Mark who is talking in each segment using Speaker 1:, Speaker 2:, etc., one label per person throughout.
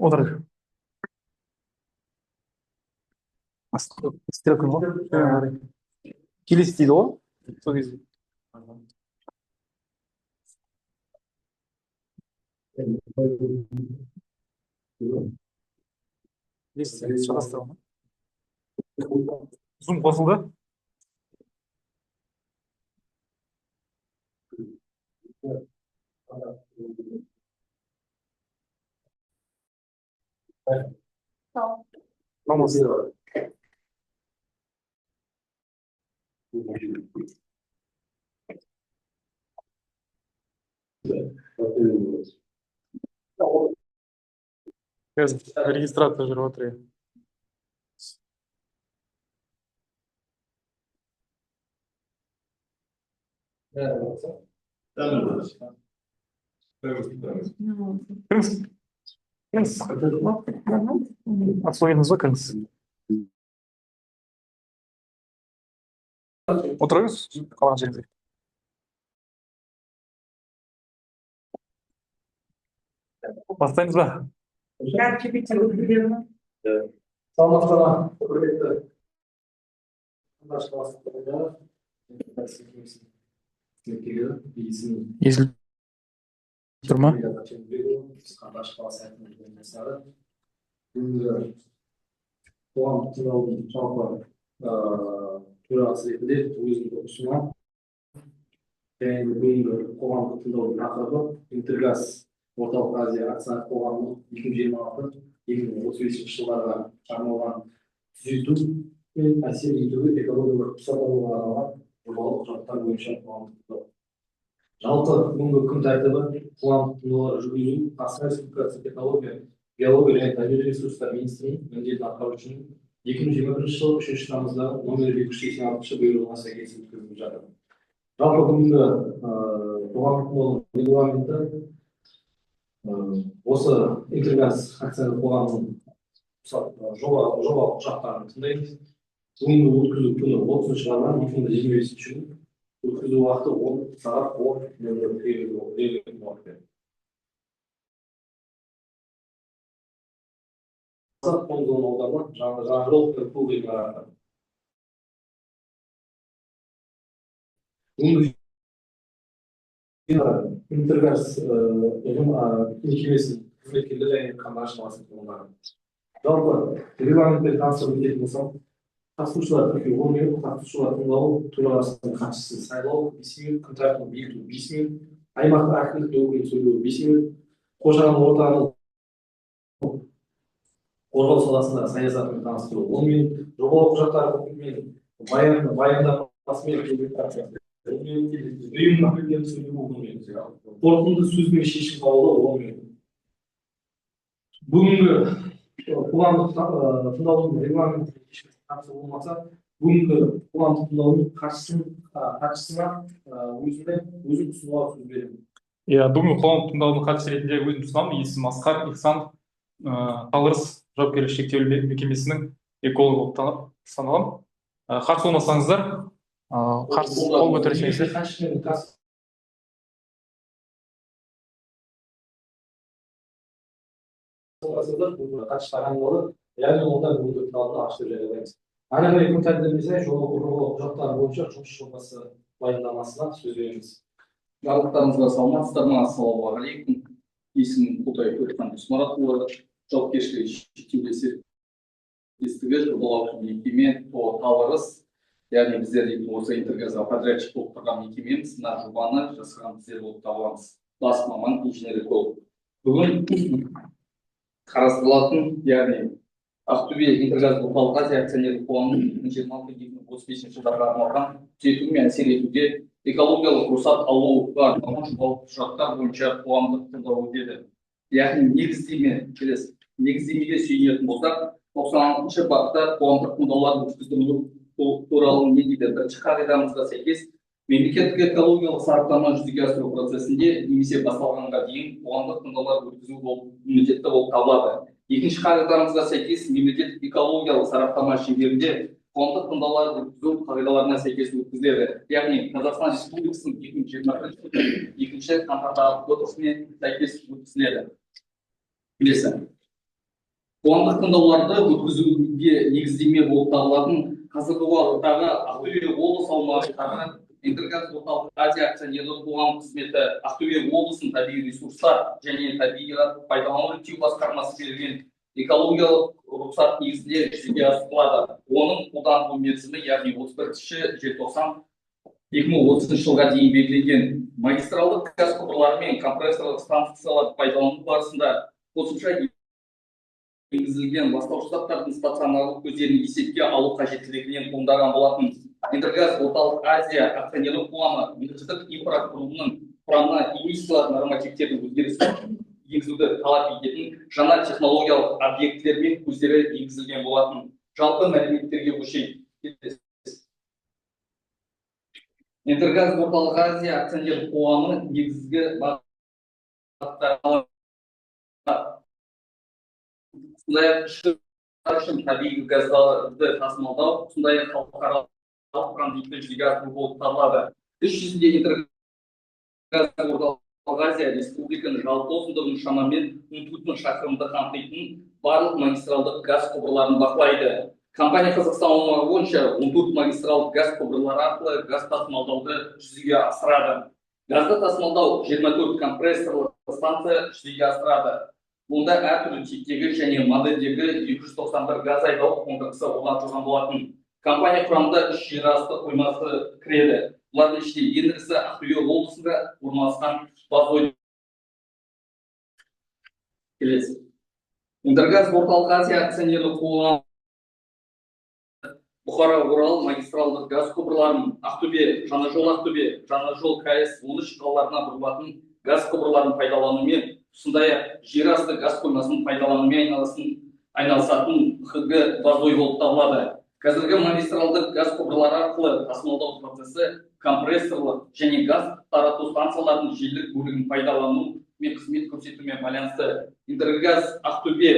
Speaker 1: Отыр. Істер күн ғой. Келесі дейді ғой. Сол кезде. Зум қосылды. Vamos. Регистрация жүріп отыр. Отслойыңыз ба кіріңіз. Отырыңыз, қалған жеріңізге. Бастаймыз ба? Езіліп тұр ма?
Speaker 2: Төрағасы ретінде өзімді ұсынамын. Және бүгінгі қоғамдық тыңдаудың тақырыбы Интергаз Орталық Азия акционерлік қоғамы 2026-2035 жылдарға арналған түзету мен әсер етуге экологиялық рұқсат алуға арналған жобалық құжаттар бойынша қоғамдық тыңдау. Жалпы бүгінгі күн тәртібі қоғамдық тыңдаулар жүргізу Қазақстан Республикасы экология, геология және табиғи ресурстар министрінің міндетін атқарушының 2021 жылы 3 тамыздағы номер 286 бұйрығына сәйкес өткізіліп жатыр. Жалпы бүгінгі қоғамдық тыңдаудың регламенті осы Интергаз акционерлік қоғамының жобалық құжаттарын тыңдаймыз. Бүгінгі өткізу күні 30 қазан 2025 күні, өткізу уақыты 10 сағат 10:00. Интергаз мекемесінің қызметкерлері және қандашыласының тұрғындары. Жалпы регламентпен таныстырып өтетін болсам, қатысушылар тіркеу 10 минут, қатысушылар тыңдау, төрағасының хатшысы сайлау 5 минут, күн тәртібін бекіту 5 минут, аймақтық әкімдік өкілінің сөйлеуі 5 минут, қоршаған ортаны қорғау саласында саясатымен таныстыру 10 минут, жобалық құжаттар мен баяндамасымен ұйым өкілдерінің сөйлеуі 10 минут, қорытынды сөз бен шешім қабылдау 10 минут. Бүгінгі қоғамдық тыңдаудың регламентіне ешқандай қатысы болмаса, бүгінгі қоғамдық тыңдаудың хатшысына өзім ұсынуға сөз беремін.
Speaker 1: Бүгінгі қоғамдық тыңдаудың хатшысы ретінде өзім ұсынамын. Есімім Асқар Ихсанов, Талғырыс жауапкершілігі шектеулі мекемесінің экологы болып саналамын. Қарсы болмасаңыздар, қарсы қол көтерсеңіздер.
Speaker 2: Хатшы тағайындалды, яғни онда бүгінгі тыңдаудың ашылып жариялаймыз. Ары қарай күн тәртібінде жобалық құжаттар бойынша жұмыс жобасы баяндамасына сөз береміз.
Speaker 3: Барлықтарыңызға саламатсыздар ма? Ассалаумағалейкум. Есімім Құлтаев Өрхан Досмұратұлы, жауапкершілігі шектеулі серіктестігі жобалаушы мекеме Талғырыс. Яғни біздер осы Интергазға подрядчик болып тұрған мекемеміз, мына жобаны жасаған біздер болып табыламыз. Бас маман инженер-эколог. Бүгін қарастырылатын, яғни Ақтөбе Интергаз Орталық Азия акционерлік қоғамының 2026-2035 жылдарға арналған түзету мен әсер етуге экологиялық рұқсат алуға арналған жобалық құжаттар бойынша қоғамдық тыңдау өтеді. Яғни негіздемеге сүйенетін болсақ, 96-шы бапта қоғамдық тыңдаулар өткізілуі туралы не дейді? Бірінші қағидамызға сәйкес, мемлекеттік экологиялық сараптама жүзеге асыру процесінде немесе басталғанға дейін қоғамдық тыңдаулар өткізу міндетті болып табылады. Екінші қағидамызға сәйкес, мемлекеттік экологиялық сараптама шеңберінде қоғамдық тыңдаулар өткізу қағидаларына сәйкес өткізіледі. Яғни Қазақстан Республикасының 2021 қаңтардағы кодексіне сәйкес өткізіледі. Келесі. қоғамдық тыңдауларды өткізуге негіздеме болып табылатын қазіргі уақыттағы Ақтөбе облыс аумағындағы Интергаз орталық Азия акционерлік қоғамы қызметі Ақтөбе облысының табиғи ресурстар және табиғат пайдалану реттеу басқармасы берген экологиялық рұқсат негізінде жүзеге асырылады. Оның қолданылу мерзімі яғни 31 желтоқсан 2030 жылға дейін белгіленген. Магистралдық газ құбырлары мен компрессорлық станцияларды пайдалану барысында қосымша енгізілген ластауыш заттардың стационарлық көздерін есепке алу қажеттілігінен туындаған болатын. Интергаз орталық Азия акционерлік қоғамы өндірістік инфрақұрылымының құрамына эмиссиялар нормативтердің өзгерісін енгізуді талап ететін жаңа технологиялық объектілер мен көздері енгізілген болатын. Жалпы мәліметтерге көшейік. Интергаз орталық Азия акционерлік қоғамы негізгі бағыттары сондай-ақ үшін табиғи газдарды тасымалдау, сондай-ақ халықаралық транзитті жүзеге асыру болып табылады. Іс жүзінде Интергаз орталық Азия республиканың жалпы ұзындығын шамамен 14 мың шақырымды қамтитын барлық магистралдық газ құбырларын бақылайды. Компания Қазақстан аумағы бойынша 14 магистралдық газ құбырлары арқылы газ тасымалдауды жүзеге асырады. Газды тасымалдау 24 компрессорлық станция жүзеге асырады. Мұнда әртүрлі типтегі және модельдегі 291 газ айдау қондырғысы орнатылған болатын. Компания құрамында 3 жер асты қоймасы кіреді. Бұлардың ішінде ең ірісі Ақтөбе облысында орналасқан Базой. Келесі. Интергаз орталық Азия акционерлік қоғамы Бұхара-Орал магистралдық газ құбырларын Ақтөбе, Жаңажол КС 13 қалаларына бұрылатын газ құбырларын пайдаланумен, сондай-ақ жер асты газ қоймасын пайдаланумен айналысатын ХГ Базой болып табылады. Қазіргі магистралдық газ құбырлары арқылы тасымалдау процесі компрессорлық және газ тарату станцияларының желілік бөлігін пайдалану мен қызмет көрсетумен байланысты. Интергаз Ақтөбе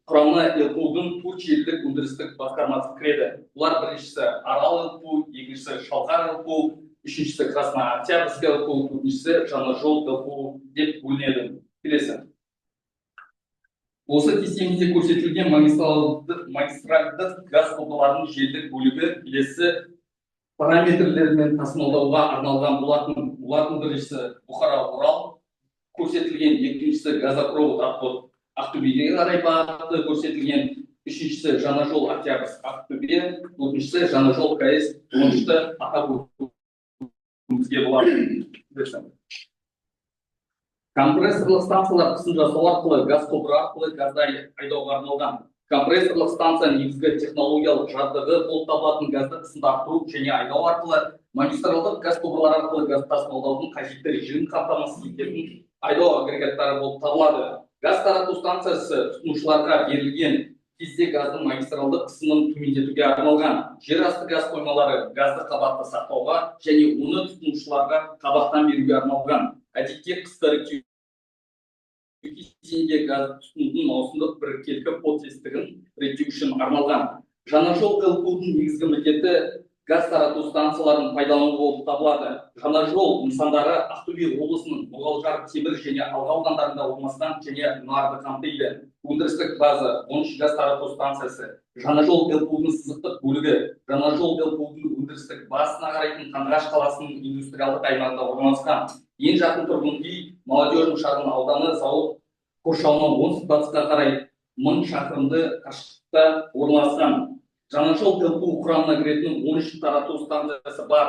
Speaker 3: құрамына ЛПУ-дың 4 желілік өндірістік басқармасы кіреді. Бұлар біріншісі Арал ЛПУ, екіншісі Шалқар ЛПУ, үшіншісі Краснооктябрьский ЛПУ, төртіншісі Жаңажол ЛПУ деп бөлінеді. Келесі. Осы кестемізде көрсетілген магистральдық газ құбырларының желілік бөлігі келесі параметрлермен тасымалдауға арналған болатын. Бұлардың біріншісі Бұхара-Орал көрсетілген, екіншісі газопровод арқылы Ақтөбеге қарай бағыты көрсетілген, үшіншісі Жаңажол Октябрьск Ақтөбе, төртіншісі Жаңажол КС 13-ті атап өтуімізге болады. Компрессорлық станциялар қысын жасау арқылы газ құбыры арқылы газды айдауға арналған. Компрессорлық станция негізгі технологиялық жабдығы болып табылатын газды қысында арттыру және айдау арқылы магистралдық газ құбырлары арқылы газ тасымалдаудың қажетті режимін қамтамасыз ететін айдау агрегаттары болып табылады. Газ тарату станциясы тұтынушыларға берілген кезде газдың магистралдық қысымын төмендетуге арналған. Жер асты газ қоймалары газды қабатты сақтауға және оны тұтынушыларға қабаттан беруге арналған. Әдетте қысқа реттеу кезеңінде газ тұтынудың маусымдық біркелкі процестігін реттеу үшін арналған. Жаңажол ЛПУ-дың негізгі міндеті газ тарату станцияларын пайдалану болып табылады. Жаңажол нысандары Ақтөбе облысының Мұғалжар, Темір және Алға аудандарында орналасқан және Нарды қамтиды. Өндірістік база 13 газ тарату станциясы, Жаңажол ЛПУ-дың сызықтық бөлігі, Жаңажол ЛПУ-дың өндірістік басына қарайтын Қандыағаш қаласының индустриалдық аймағында орналасқан. Ең жақын тұрғын үй Молодежный шағын ауданы зауыт қоршауынан оңтүстік батысқа қарай 1000 шақырымды қашықтықта орналасқан. Жаңажол ЛПУ құрамына кіретін 13 тарату станциясы бар.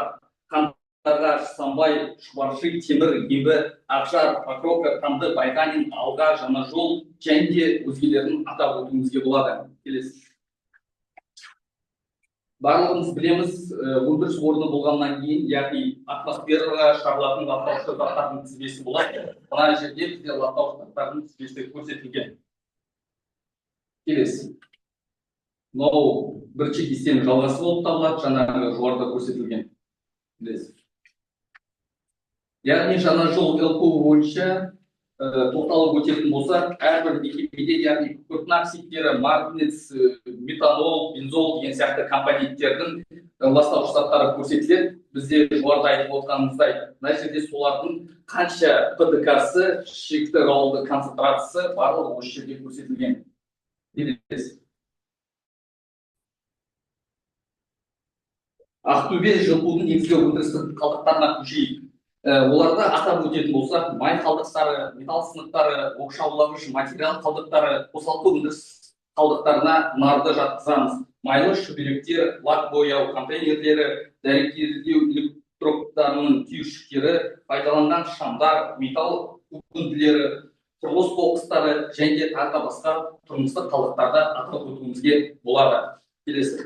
Speaker 3: Қандыағаш, Самбай, Шұбарши, Темір, Ембі, Ақжар, Покровка, Қанды, Байғанин, Алға, Жаңажол және де өзгелерін атап өтуімізге болады. Келесі. Барлығымыз білеміз, өндіріс орны болғаннан кейін, яғни атмосфераға шығарылатын ластаушы заттардың тізбесі болады. Мына жерде бізде ластаушы заттардың тізбесі көрсетілген. Келесі. Мынау бірінші кестенің жалғасы болып табылады, жаңағы жоғарыда көрсетілген. Келесі. Яғни Жаңажол ЛПУ бойынша тоқталып өтетін болса, әрбір мекемеде, яғни күкірт оксидтері, марганец, метанол, бензол деген сияқты компоненттердің ластауыш заттары көрсетіледі. Бізде жоғарыда айтып отырғанымыздай, мына жерде солардың қанша ПДК-сы, шекті рауылды концентрациясы барлығы осы жерде көрсетілген. Келесі. Ақтөбе жылытудың негізгі өндірістік қалдықтарына көшейік. Оларды атап өтетін болсақ, май қалдықтары, металл сынықтары, оқшаулағыш материал қалдықтары, қосалқы өндіріс қалдықтарына нарды жатқызамыз. Майлы шүберектер, лак бояу контейнерлері, дәнекерлеу электроптарының түйіршіктері, пайдаланған шамдар, металл үгінділері, құрылыс қоқыстары және тағы басқа тұрмыстық қалдықтарды атап өтуімізге болады. Келесі.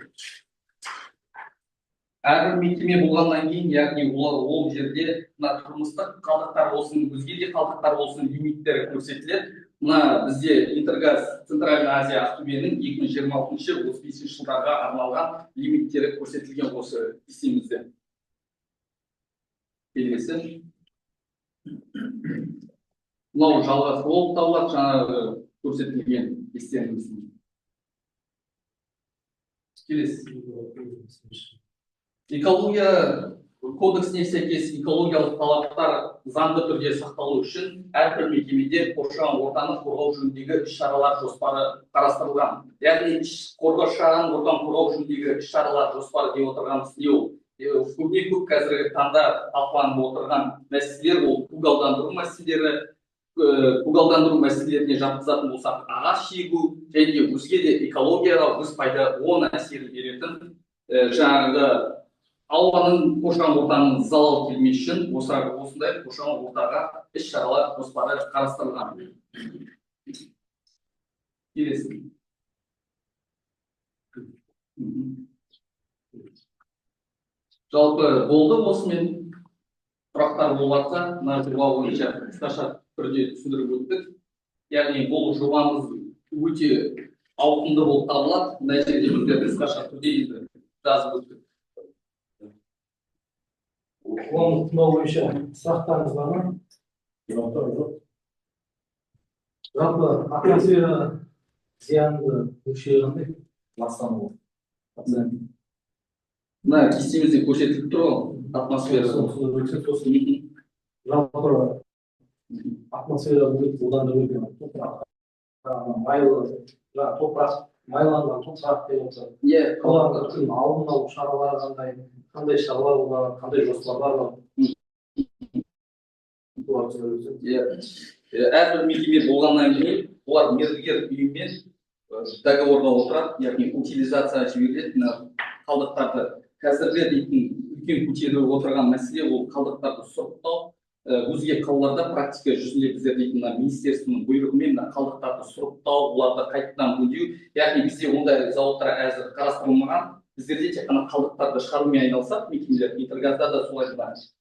Speaker 3: Әрбір мекеме болғаннан кейін, яғни ол жерде мына тұрмыстық қалдықтар болсын, өзге де қалдықтар болсын, лимиттері көрсетіледі. Мына бізде Интергаз Центральная Азия Ақтөбенің 2026-35 жылдарға арналған лимиттері көрсетілген осы кестемізде. Келесі. Мынау жалғасы болып табылады, жаңағы көрсетілген кестемізде. Келесі. Экология кодексіне сәйкес экологиялық талаптар заңды түрде сақталу үшін әрбір мекемеде қоршаған ортаны қорғау жөніндегі іс-шаралар жоспары қарастырылған. Яғни қоршаған ортаны қорғау жөніндегі іс-шаралар жоспары деп отырғанымыз не ол? Көп қазіргі таңда талқыланып отырған мәселелер ол көгалдандыру мәселелері, көгалдандыру мәселелеріне жатқызатын болсақ, ағаш егу және өзге де экологияға өз пайда оң әсер беретін жаңағы ауаның қоршаған ортаның залал келмес үшін осындай қоршаған ортаға іс-шаралар жоспары қарастырылған. Келесі. Жалпы болды осымен сұрақтар болғанда, мына жоба бойынша қысқаша түрде түсіндіріп өттік. Яғни бұл жобамыз өте ауқымды болып табылады. Мына жерде біздер қысқаша түрде енді жазып өттік.
Speaker 2: Оны тыңдау бойынша сұрақтарыңыз бар ма? Жоқ. Жалпы атмосфера зиянды мөлшері қандай? Ластану.
Speaker 3: Мына кестемізде көрсетіліп тұр ғой, атмосфера.
Speaker 2: Жалпы атмосфера одан да өткен топырақ, майлы, топырақ, майланған топырақ деп отыр. Олардың алдын алу шаралары қандай шаралар бар, қандай жоспарлар бар?
Speaker 3: Әрбір мекеме болғаннан кейін, олар мердігер ұйыммен договорға отырады, яғни утилизация жіберілетін қалдықтарды. Қазіргі дейтін үлкен көтеріліп отырған мәселе ол қалдықтарды сұрыптау. Өзге қалаларда практика жүзінде біздер дейтін министерствоның бұйрығымен қалдықтарды сұрыптау, оларды қайтадан өңдеу. Яғни бізде ондай зауыттар әзір қарастырылмаған. Біздерде тек қана қалдықтарды шығарумен айналысақ, мекемелер Интергазда да солай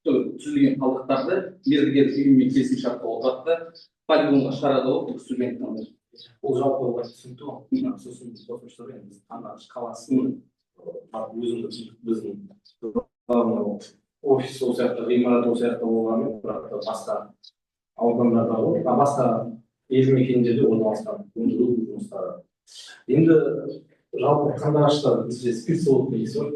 Speaker 3: түзілген қалдықтарды мердігер ұйыммен келісімшартқа отырады, полигонға шығарады ғой, студенттер.
Speaker 2: Ол жалпы түсінікті ғой. Сосын біз Қандыағаш қаласының біздің офис осы сияқты, ғимарат осы сияқты болғанымен, бірақ басқа аудандарда ғой, басқа елді мекендерде орналасқан өндіру жұмыстары. Енді жалпы Қандыағашта бізде спиртзавод негізі бар.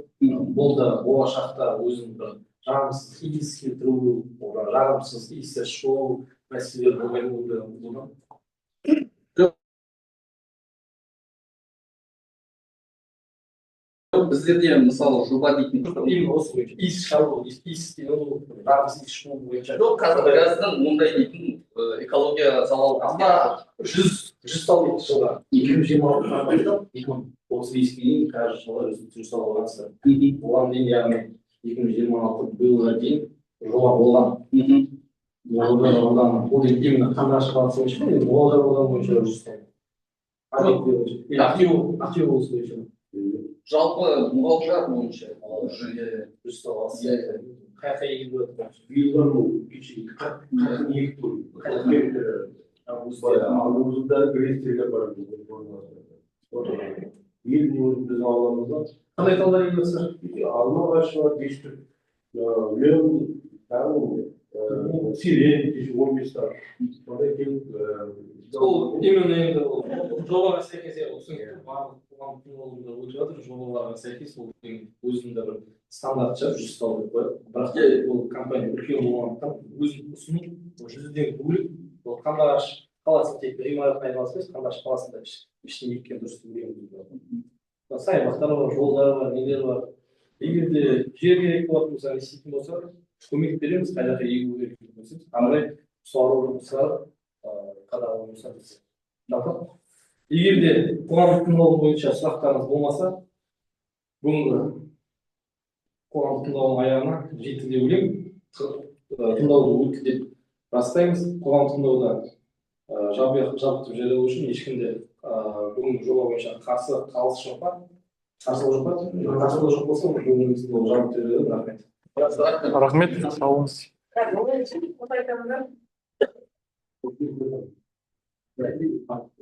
Speaker 2: Бұл да болашақта өзінің бір жағымсыз иіс келтіру, жағымсыз иістер шығу мәселелер болмайды.
Speaker 3: Біздерде мысалы жоба дейтін
Speaker 2: иіс шығару, иіс жағымсыз иіс шығу бойынша.
Speaker 3: жоқ, Қазмұнайгаздың ондай дейтін экология залал
Speaker 2: 100 салу жылда 2026 2035 дейін қазір жылы жұмсалып алғансыздар. Оған дейін, яғни 2026 биылға дейін жоба болған. Одан ол именно Қандыағаш қаласы бойынша, енді Мұғалжар ауданы бойынша жұмысталды. Ақтөбе облысы бойынша.
Speaker 3: Жалпы Мұғалжар бойынша
Speaker 2: жұмсалып алғансыздар. Қай егін болады? Биылға 42 тур.
Speaker 4: Алдымызда грейстерге бар. Ел біздің ауламызда.
Speaker 2: Қандай талдар егіп жатсыздар?
Speaker 4: Алма ағашы бар, 5 түр. Леон, сирен, 15 тар. Сондай келіп,
Speaker 2: Ол именно енді жобаға сәйкес барлық қоғамдық орында өтіп жатыр. Жобаларға сәйкес ол өзінің бір стандарт шығарып жұмсалу деп қояды. Бірақ ол компания үлкен болғандықтан өзін ұсыну жүзден бөлек ол Қандыағаш қаласы тек ғимаратқа айналыспайсыз, қандаш қаласында ішіне еккен дұрыс деп ойлаймын. Саябақтар бар, жолдар бар, нелер бар. Егер де жер керек болатын болса, істейтін болса, көмек береміз, қай жаққа егу керек болса, ары қарай суару жұмыстары қадағалау жасаймыз. Жалпы, егер де қоғамдық тыңдау бойынша сұрақтарыңыз болмаса, бүгінгі қоғамдық тыңдаудың аяғына жетті деп ойлаймын. Тыңдауды өтті деп растаймыз. Қоғамдық тыңдауда жабықтып жариялау үшін ешкімде бүгінгі жоба бойынша қарсылық жоқ па? Қарсылық жоқ па? Қарсылық жоқ болса, бүгінгі тыңдау жабық жариялайды. Рахмет.
Speaker 1: Рахмет, сау болыңыз.
Speaker 2: Рахмет.